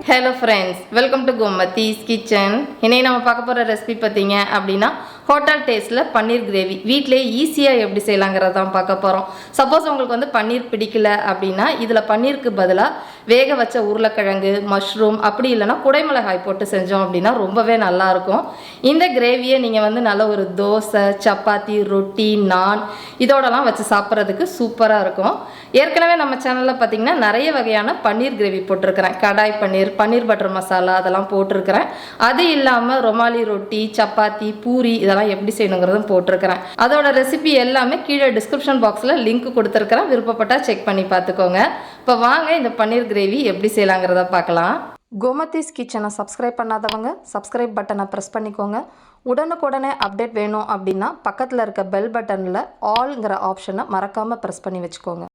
Hello friends, welcome to Gomathi's kitchen. இன்னைக்கு நம்ம பார்க்க போற ரெசிபி பாத்தீங்க அப்படினா ஹோட்டல் டேஸ்ட்ல பன்னீர் கிரேவி வீட்லயே ஈஸியா எப்படி செய்யலாம்ங்கறத தான் பார்க்க போறோம். சப்போஸ் உங்களுக்கு வந்து பன்னீர் பிடிக்கல அப்படினா இதுல பன்னீருக்கு பதிலா வேக வச்ச உருளைக்கிழங்கு, மஷ்ரூம் அப்படி இல்லனா குடைமிளகாய் போட்டு செஞ்சோம் அப்படினா ரொம்பவே நல்லா இருக்கும். இந்த கிரேவியை நீங்க வந்து நல்ல ஒரு தோசை, சப்பாத்தி, ரொட்டி, நான் இதோடலாம் வச்சு சாப்பிடுறதுக்கு சூப்பரா இருக்கும். ஏற்கனவே நம்ம சேனல்ல பாத்தீங்கன்னா நிறைய வகையான பன்னீர் கிரேவி போட்டுருக்கிறேன். கடாய் பன்னீர், பன்னீர் பட்டர் மசாலா அதெல்லாம் போட்டிருக்கிறேன். அது இல்லாமல் ரொமாலி ரொட்டி, சப்பாத்தி, பூரி இதெல்லாம் எப்படி செய்யணுங்கிறதும் போட்டிருக்கிறேன். அதோட ரெசிபி எல்லாமே கீழே டிஸ்கிரிப்ஷன் பாக்ஸில் லிங்க் கொடுத்துருக்கிறேன். விருப்பப்பட்டா செக் பண்ணி பார்த்துக்கோங்க. இப்போ வாங்க இந்த பன்னீர் கிரேவி எப்படி செய்யலாங்கிறத பார்க்கலாம். கோமதிஸ் கிச்சனை சப்ஸ்கிரைப் பண்ணாதவங்க சப்ஸ்கிரைப் பட்டனை ப்ரெஸ் பண்ணிக்கோங்க. உடனுக்குடனே அப்டேட் வேணும் அப்படின்னா பக்கத்தில் இருக்க பெல் பட்டனில் ஆல்ங்கிற ஆப்ஷனை மறக்காமல் ப்ரெஸ் பண்ணி வச்சுக்கோங்க.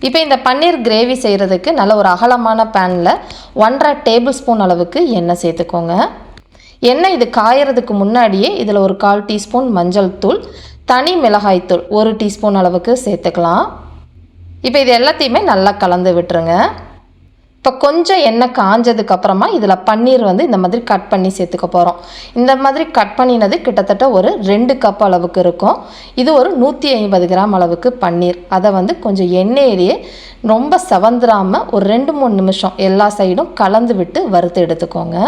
இப்போ இந்த பன்னீர் கிரேவி செய்கிறதுக்கு நல்ல ஒரு அகலமான பேனில் 1.5 டேபிள் ஸ்பூன் அளவுக்கு எண்ணெய் சேர்த்துக்கோங்க. எண்ணெய் இது காயறதுக்கு முன்னாடியே இதில் ஒரு 1/4 டீஸ்பூன் மஞ்சள் தூள், தனி மிளகாய் தூள் 1 டீஸ்பூன் அளவுக்கு சேர்த்துக்கலாம். இப்போ இது எல்லாத்தையுமே நல்லா கலந்து விட்டுருங்க. இப்போ கொஞ்சம் எண்ணெய் காஞ்சதுக்கப்புறமா இதில் பன்னீர் வந்து இந்த மாதிரி கட் பண்ணி சேர்த்துக்க போகிறோம். இந்த மாதிரி கட் பண்ணினது கிட்டத்தட்ட ஒரு 2 கப் அளவுக்கு இருக்கும். இது ஒரு 150 கிராம் அளவுக்கு பன்னீர். அதை வந்து கொஞ்சம் எண்ணெயிலேயே ரொம்ப செவந்துராமல் ஒரு 2-3 நிமிஷம் எல்லா சைடும் கலந்து விட்டு வறுத்து எடுத்துக்கோங்க.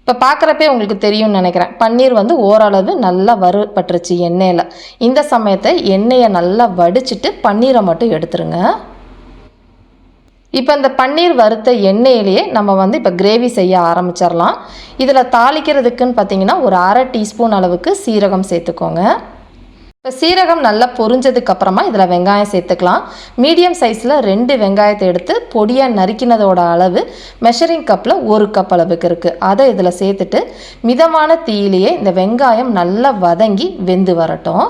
இப்போ பார்க்குறப்பே உங்களுக்கு தெரியும்னு நினைக்கிறேன். பன்னீர் வந்து ஓரளவு நல்லா வறுபட்டுருச்சு எண்ணெயில். இந்த சமயத்தை எண்ணெயை நல்லா வடிச்சிட்டு பன்னீரை மட்டும் எடுத்துருங்க. இப்போ இந்த பன்னீர் வறுத்த எண்ணெயிலேயே நம்ம வந்து இப்போ கிரேவி செய்ய ஆரம்பிச்சிடலாம். இதில் தாளிக்கிறதுக்குன்னு பார்த்தீங்கன்னா ஒரு 1/2 டீஸ்பூன் அளவுக்கு சீரகம் சேர்த்துக்கோங்க. இப்போ சீரகம் நல்லா பொரிஞ்சதுக்கப்புறமா இதில் வெங்காயம் சேர்த்துக்கலாம். மீடியம் சைஸில் 2 வெங்காயத்தை எடுத்து பொடியாக நறுக்கினதோட அளவு மெஷரிங் கப்பில் 1 கப் அளவுக்கு இருக்குது. அதை இதில் சேர்த்துட்டு மிதமான தீயிலேயே இந்த வெங்காயம் நல்லா வதங்கி வெந்து வரட்டும்.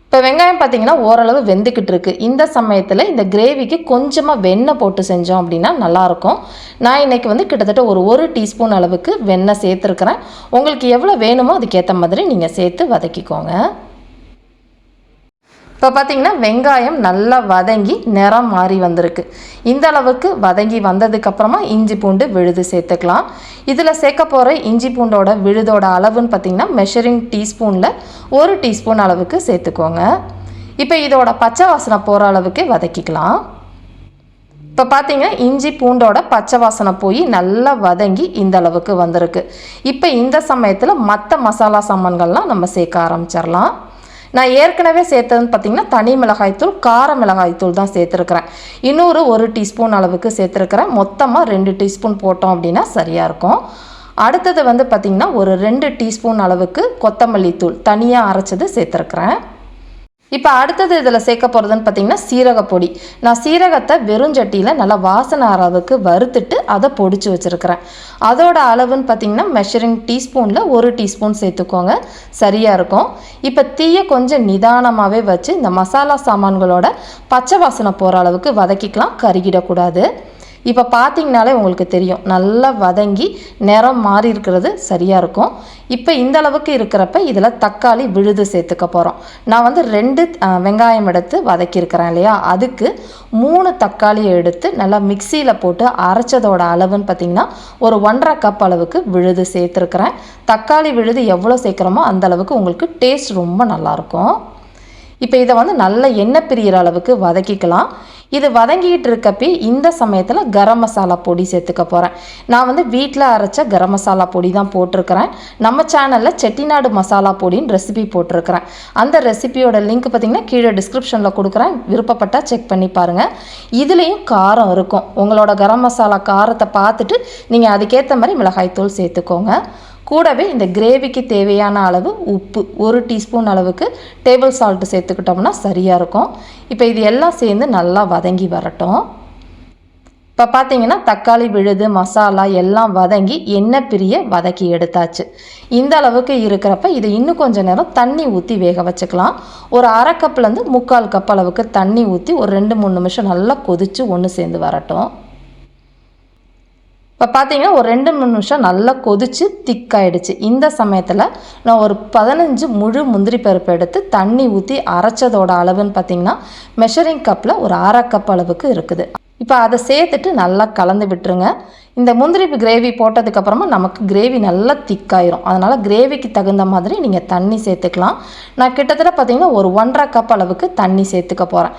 இப்போ வெங்காயம் பார்த்தீங்கன்னா ஓரளவு வெந்துக்கிட்டு இருக்கு. இந்த சமயத்தில் இந்த கிரேவிக்கு கொஞ்சமாக வெண்ணெய் போட்டு செஞ்சோம் அப்படின்னா நல்லாயிருக்கும். நான் இன்றைக்கி வந்து கிட்டத்தட்ட ஒரு 1 டீஸ்பூன் அளவுக்கு வெண்ணெய் சேர்த்துருக்குறேன். உங்களுக்கு எவ்வளோ வேணுமோ அதுக்கேற்ற மாதிரி நீங்கள் சேர்த்து வதக்கிக்கோங்க. இப்போ பார்த்தீங்கன்னா வெங்காயம் நல்லா வதங்கி நிறம் மாறி வந்திருக்கு. இந்த அளவுக்கு வதங்கி வந்ததுக்கப்புறமா இஞ்சி பூண்டு விழுது சேர்த்துக்கலாம். இதில் சேர்க்க போகிற இஞ்சி பூண்டோட விழுதோட அளவுன்னு பார்த்திங்கன்னா மெஷரிங் டீஸ்பூனில் 1 டீஸ்பூன் அளவுக்கு சேர்த்துக்கோங்க. இப்போ இதோட பச்சை வாசனை போகிற அளவுக்கு வதக்கிக்கலாம். இப்போ பார்த்தீங்கன்னா இஞ்சி பூண்டோட பச்சை வாசனை போய் நல்லா வதங்கி இந்த அளவுக்கு வந்திருக்கு. இப்போ இந்த சமயத்தில் மற்ற மசாலா சாமான்கள்லாம் நம்ம சேர்க்க ஆரம்பிச்சிடலாம். நான் ஏற்கனவே சேர்த்ததுன்னு பார்த்தீங்கன்னா தனி மிளகாய்த்தூள், கார மிளகாய்த்தூள் தான் சேர்த்துருக்குறேன். இன்னொரு 1 டீஸ்பூன் அளவுக்கு சேர்த்துருக்குறேன். மொத்தமாக 2 டீஸ்பூன் போட்டோம் அப்படின்னா சரியாக இருக்கும். அடுத்தது வந்து பார்த்திங்கன்னா ஒரு 2 டீஸ்பூன் அளவுக்கு கொத்தமல்லி தூள் தனியாக அரைச்சது சேர்த்துருக்குறேன். இப்போ அடுத்தது இதில் சேர்க்க போகிறதுன்னு பார்த்திங்கன்னா சீரகப்பொடி. நான் சீரகத்தை வெறுஞ்சட்டியில் நல்லா வாசனை அளவுக்கு வறுத்துட்டு அதை பொடிச்சு வச்சுருக்கிறேன். அதோட அளவுன்னு பார்த்திங்கன்னா மெஷரிங் டீஸ்பூனில் 1 டீஸ்பூன் சேர்த்துக்கோங்க, சரியாக இருக்கும். இப்போ தீயை கொஞ்சம் நிதானமாகவே வச்சு இந்த மசாலா சாமான்களோட பச்சை வாசனை போகிற அளவுக்கு வதக்கிக்கலாம், கருகிடக்கூடாது. இப்போ பார்த்தீங்கனாலே உங்களுக்கு தெரியும் நல்லா வதங்கி நிறம் மாறி இருக்கிறது சரியாக இருக்கும். இப்போ இந்த அளவுக்கு இருக்கிறப்ப இதில் தக்காளி விழுது சேர்த்துக்க போகிறோம். நான் வந்து 2 வெங்காயம் எடுத்து வதக்கியிருக்கிறேன் இல்லையா, அதுக்கு 3 தக்காளியை எடுத்து நல்லா மிக்சியில் போட்டு அரைச்சதோட அளவுன்னு பார்த்திங்கன்னா ஒரு 1.5 கப் அளவுக்கு விழுது சேர்த்துருக்குறேன். தக்காளி விழுது எவ்வளோ சேர்க்குறோமோ அந்த அளவுக்கு உங்களுக்கு டேஸ்ட் ரொம்ப நல்லாயிருக்கும். இப்போ இதை வந்து நல்ல எண்ணெய் பிரிகிற அளவுக்கு வதக்கிக்கலாம். இது வதங்கிட்டு இருக்கப்பே இந்த சமயத்தில் கரம் மசாலா பொடி சேர்த்துக்க போகிறேன். நான் வந்து வீட்டில் அரைச்ச கரம் மசாலா பொடி தான் போட்டிருக்கிறேன். நம்ம சேனலில் செட்டிநாடு மசாலா பொடின்னு ரெசிபி போட்டிருக்கிறேன். அந்த ரெசிபியோட லிங்க் பார்த்திங்கன்னா கீழே டிஸ்கிரிப்ஷனில் கொடுக்குறேன். விருப்பப்பட்டால் செக் பண்ணி பாருங்கள். இதுலேயும் காரம் இருக்கும். உங்களோட கரம் மசாலா காரத்தை பார்த்துட்டு நீங்கள் அதுக்கேற்ற மாதிரி மிளகாய்த்தூள் சேர்த்துக்கோங்க. கூடவே இந்த கிரேவிக்கு தேவையான அளவு உப்பு 1 டீஸ்பூன் அளவுக்கு டேபிள் சால்ட்டு சேர்த்துக்கிட்டோம்னா சரியாக இருக்கும். இப்போ இது எல்லாம் சேர்ந்து நல்லா வதங்கி வரட்டும். இப்போ பார்த்தீங்கன்னா தக்காளி விழுது மசாலா எல்லாம் வதங்கி எண்ணெய் பிரிய வதக்கி எடுத்தாச்சு. இந்த அளவுக்கு இருக்கிறப்ப இது இன்னும் கொஞ்சம் நேரம் தண்ணி ஊற்றி வேக வச்சுக்கலாம். ஒரு 1/2 கப்லேருந்து 3/4 கப் அளவுக்கு தண்ணி ஊற்றி ஒரு 2-3 நிமிஷம் நல்லா கொதித்து ஒன்று சேர்ந்து வரட்டும். இப்போ பார்த்தீங்கன்னா ஒரு 2-3 நிமிஷம் நல்லா கொதித்து திக்காயிடுச்சு. இந்த சமயத்தில் நான் ஒரு 15 முழு முந்திரி பருப்பு எடுத்து தண்ணி ஊற்றி அரைச்சதோட அளவுன்னு பார்த்தீங்கன்னா மெஷரிங் கப்பில் ஒரு 1/2 கப் அளவுக்கு இருக்குது. அதை இதில் சேர்த்துக்கலாம். இப்போ பார்த்தீங்கன்னா ஒரு 2-3 நிமிஷம் நல்லா கொதித்து திக்காயிடுச்சு. இந்த சமயத்தில் நான் ஒரு 15 முழு முந்திரி பருப்பு எடுத்து தண்ணி ஊற்றி அரைச்சதோட அளவுன்னு பார்த்தீங்கன்னா மெஷரிங் கப்பில் ஒரு 1/2 கப் அளவுக்கு இருக்குது. இப்போ அதை சேர்த்துட்டு நல்லா கலந்து விட்டுருங்க. இந்த முந்திரி கிரேவி போட்டதுக்கப்புறமா நமக்கு கிரேவி நல்லா திக்காயிரும். அதனால் கிரேவிக்கு தகுந்த மாதிரி நீங்கள் தண்ணி சேர்த்துக்கலாம். நான் கிட்டத்தட்ட பார்த்திங்கன்னா ஒரு 1.5 கப் அளவுக்கு தண்ணி சேர்த்துக்க போகிறேன்.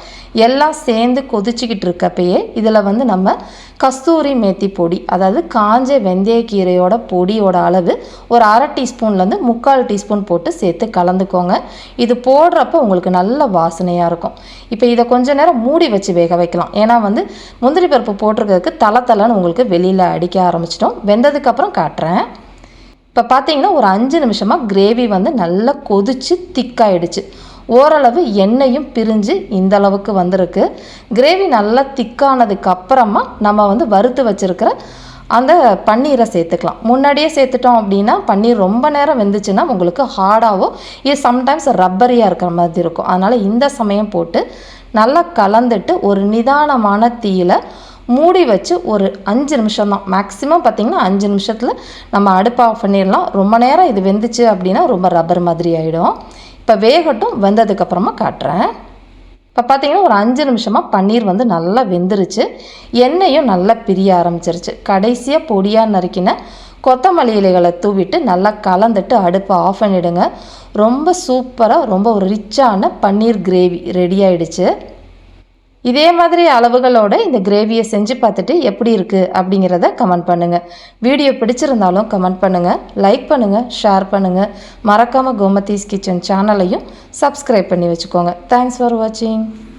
எல்லாம் சேர்ந்து கொதிச்சிக்கிட்டு இருக்கப்பயே இதில் வந்து நம்ம கஸ்தூரி மேத்தி பொடி, அதாவது காஞ்ச வெந்தயக்கீரையோட பொடியோட அளவு ஒரு 1/2 டீஸ்பூன்லேருந்து 3/4 டீஸ்பூன் போட்டு சேர்த்து கலந்துக்கோங்க. இது போடுறப்போ உங்களுக்கு நல்ல வாசனையாக இருக்கும். இப்போ இதை கொஞ்ச நேரம் மூடி வச்சு வேக வைக்கலாம். ஏன்னா வந்து முந்திரி பருப்பு போட்டிருக்கிறதுக்கு தலை உங்களுக்கு வெளியில் அடிக்க ஆரம்பிச்சிட்டோம். வெந்ததுக்கப்புறம் காட்டுறேன். இப்போ பார்த்தீங்கன்னா ஒரு 5 நிமிஷமாக கிரேவி வந்து நல்லா கொதித்து திக்காயிடுச்சு. ஓரளவு எண்ணெயும் பிரிஞ்சு இந்த அளவுக்கு வந்திருக்கு. கிரேவி நல்லா திக்கானதுக்கு அப்புறமா நம்ம வந்து வறுத்து வச்சுருக்கிற அந்த பன்னீரை சேர்த்துக்கலாம். முன்னாடியே சேர்த்துட்டோம் அப்படின்னா பன்னீர் ரொம்ப நேரம் வெந்துச்சுன்னா உங்களுக்கு ஹார்டாகவோ இது சம்டைம்ஸ் ரப்பரியாக இருக்கிற மாதிரி இருக்கும். அதனால் இந்த சமயம் போட்டு நல்லா கலந்துட்டு ஒரு நிதானமான தீயில் மூடி வச்சு ஒரு 5 நிமிஷம் தான், மேக்ஸிமம் பார்த்திங்கன்னா 5 நிமிஷத்தில் நம்ம அடுப்பு ஆஃப் பண்ணிடலாம். ரொம்ப நேரம் இது வெந்துச்சு அப்படின்னா ரொம்ப ரப்பர் மாதிரி ஆகிடும். இப்போ வேகட்டும், வெந்ததுக்கப்புறமா காட்டுறேன். இப்போ பார்த்திங்கன்னா ஒரு 5 நிமிஷமாக பன்னீர் வந்து நல்லா வெந்துருச்சு. எண்ணெயும் நல்லா பிரிய ஆரம்பிச்சிருச்சு. கடைசியாக பொடியாக நறுக்கின கொத்தமல்லி இலைகளை தூவிட்டு நல்லா கலந்துட்டு அடுப்பை ஆஃப் பண்ணிவிடுங்க. ரொம்ப சூப்பராக ரொம்ப ஒரு ரிச்சான பன்னீர் கிரேவி ரெடி ஆகிடுச்சு. இதே மாதிரி அளவுகளோடு இந்த கிரேவியை செஞ்சு பார்த்துட்டு எப்படி இருக்குது அப்படிங்கிறத கமெண்ட் பண்ணுங்கள். வீடியோ பிடிச்சிருந்தாலும் கமெண்ட் பண்ணுங்கள், லைக் பண்ணுங்கள், ஷேர் பண்ணுங்கள். மறக்காமல் கோமதீஸ் கிச்சன் சேனலையும் சப்ஸ்கிரைப் பண்ணி வச்சுக்கோங்க. தேங்க்ஸ் ஃபார் வாட்சிங்.